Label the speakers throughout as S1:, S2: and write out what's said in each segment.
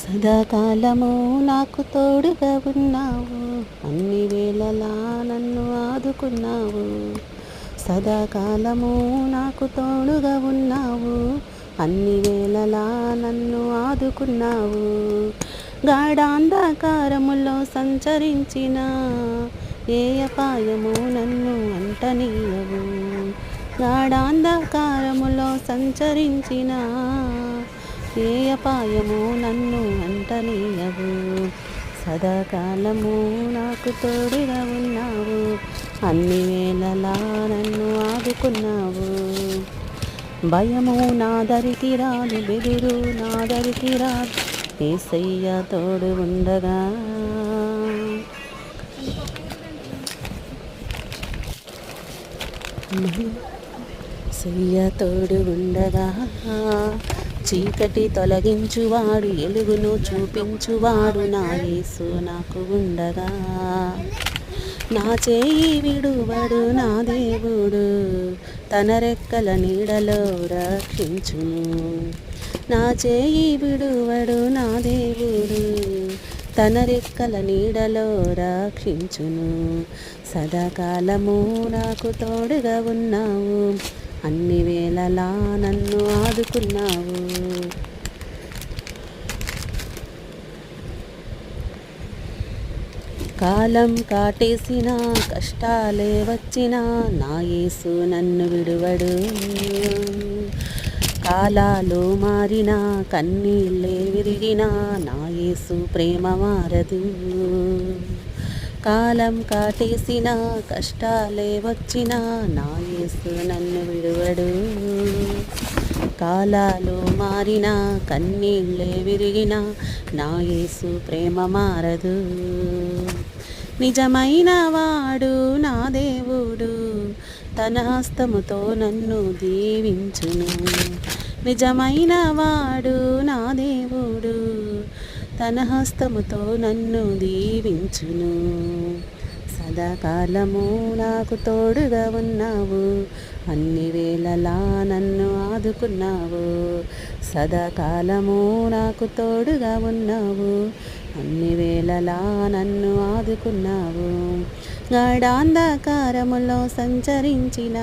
S1: సదాకాలము నాకు తోడుగా ఉన్నావు, అన్ని వేళలా నన్ను ఆదుకున్నావు. సదాకాలము నాకు తోడుగా ఉన్నావు, అన్ని వేళలా నన్ను ఆదుకున్నావు. గాఢాంధకారములో సంచరించిన ఏ అపాయము నన్ను అంటనీయవు. గాఢాంధకారములో సంచరించిన ఏ అపాయము నన్ను అంటనీయవు. సదాకాలము నాకు తోడుగా ఉన్నావు, అన్ని వేళలా నన్ను ఆదుకున్నావు. భయము నా దరికి రాదు, బెదురు నా దరికి రాదు, యేసయ్య తోడు ఉండగా. యేసయ్య తోడు ఉండగా, చీకటి తొలగించువాడు, ఎలుగును చూపించువాడు నా యేసు నాకు ఉండగా. నా చేయి విడువడు నా దేవుడు, తన రెక్కల నీడలో రక్షించును. నా చేయి విడువడు నా దేవుడు, తన రెక్కల నీడలో రక్షించును. సదాకాలము నాకు తోడుగా ఉన్నావు, అన్ని వేళలా నన్ను ఆదుకున్నావు. కాలం కాటేసిన కష్టాలే వచ్చినా నా యేసు నన్ను విడువడు. కాలాలు మారిన కన్నీళ్ళే విరిగినా నా యేసు ప్రేమ మారదు. కాలం కాటేసిన కష్టాలే వచ్చినా నా యేసు నన్ను విడువడు. కాలాలు మారిన కన్నీళ్ళే విరిగిన నా యేసు ప్రేమ మారదు. నిజమైన వాడు నా దేవుడు, తన హస్తముతో నన్ను దీవించును. నిజమైన వాడు నా దేవుడు, తన హస్తముతో నన్ను దీవించును. సదాకాలము నాకు తోడుగా ఉన్నావు, అన్ని వేళలా నన్ను ఆదుకున్నావు. సదాకాలము నాకు తోడుగా ఉన్నావు, అన్ని వేళలా నన్ను ఆదుకున్నావు. గాఢాంధకారములో సంచరించిన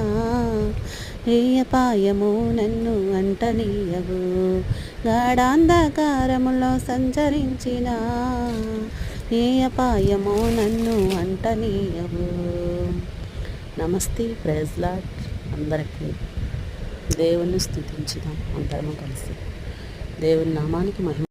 S1: ఏ అపాయము నన్ను అంటనీయవు. గాఢాంధకారములో సంచరించిన ఏ అపాయము నన్ను అంటనీయవు. నమస్తే, ప్రైజ్ లార్డ్. అందరికీ దేవుని స్తుతించుదాం అందరము కలిసి. దేవుని నామానికి మహిమ.